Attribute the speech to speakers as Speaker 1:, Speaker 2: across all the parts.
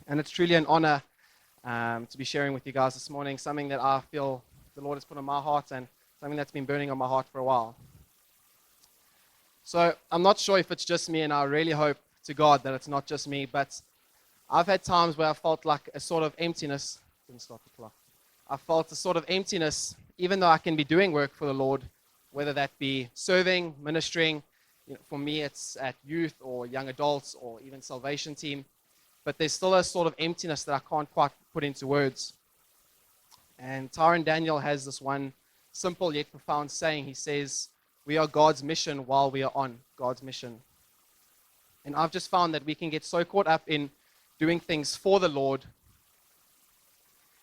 Speaker 1: And it's truly an honor to be sharing with you guys this morning, something that I feel the Lord has put on my heart and something that's been burning on my heart for a while. So I'm not sure if it's just me, and I really hope to God that it's not just me, but I've had times where I felt like a sort of emptiness. Didn't stop the clock. I felt a sort of emptiness, even though I can be doing work for the Lord, whether that be serving, ministering. For me, it's at youth or young adults or even salvation team. But there's still a sort of emptiness that I can't quite put into words. And Tyron Daniel has this one simple yet profound saying. He says, "We are God's mission while we are on God's mission." And I've just found that we can get so caught up in doing things for the Lord.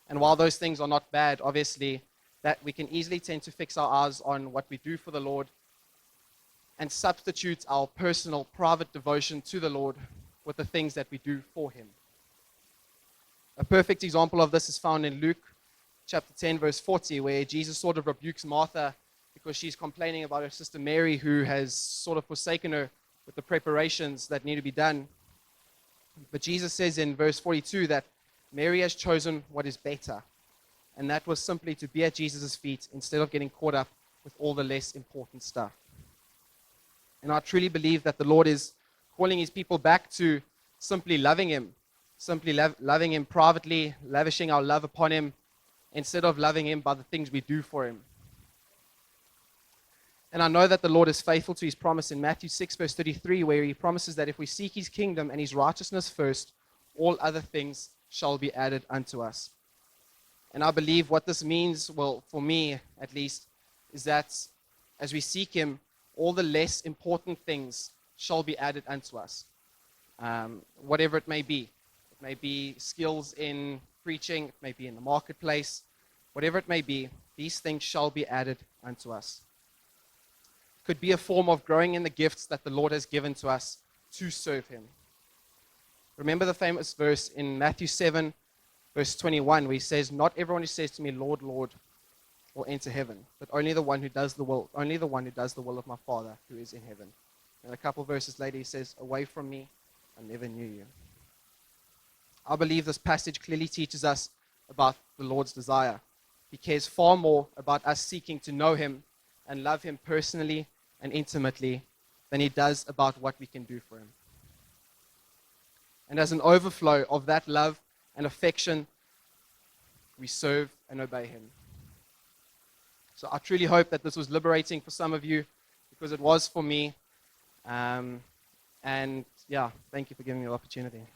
Speaker 1: And while those things are not bad, obviously, that we can easily tend to fix our eyes on what we do for the Lord and substitute our personal, private devotion to the Lord with the things that we do for Him. A perfect example of this is found in Luke chapter 10, verse 40, where Jesus sort of rebukes Martha because she's complaining about her sister Mary, who has sort of forsaken her with the preparations that need to be done. But Jesus says in verse 42 that Mary has chosen what is better, and that was simply to be at Jesus' feet instead of getting caught up with all the less important stuff. And I truly believe that the Lord is calling His people back to simply loving Him, simply loving Him privately, lavishing our love upon Him, instead of loving Him by the things we do for Him. And I know that the Lord is faithful to His promise in Matthew 6, verse 33, where He promises that if we seek His kingdom and His righteousness first, all other things shall be added unto us. And I believe what this means, well, for me at least, is that as we seek Him, all the less important things shall be added unto us. Whatever it may be. It may be skills in preaching, it may be in the marketplace, whatever it may be, these things shall be added unto us. It could be a form of growing in the gifts that the Lord has given to us to serve Him. Remember the famous verse in Matthew 7, verse 21, where He says, "Not everyone who says to me, Lord, Lord, will enter heaven, but only the one who does the will of my Father who is in heaven." And a couple verses later He says, "Away from me, I never knew you." I believe this passage clearly teaches us about the Lord's desire. He cares far more about us seeking to know Him and love Him personally and intimately than He does about what we can do for Him. And as an overflow of that love and affection, we serve and obey Him. So I truly hope that this was liberating for some of you, because it was for me. And yeah, thank you for giving me the opportunity.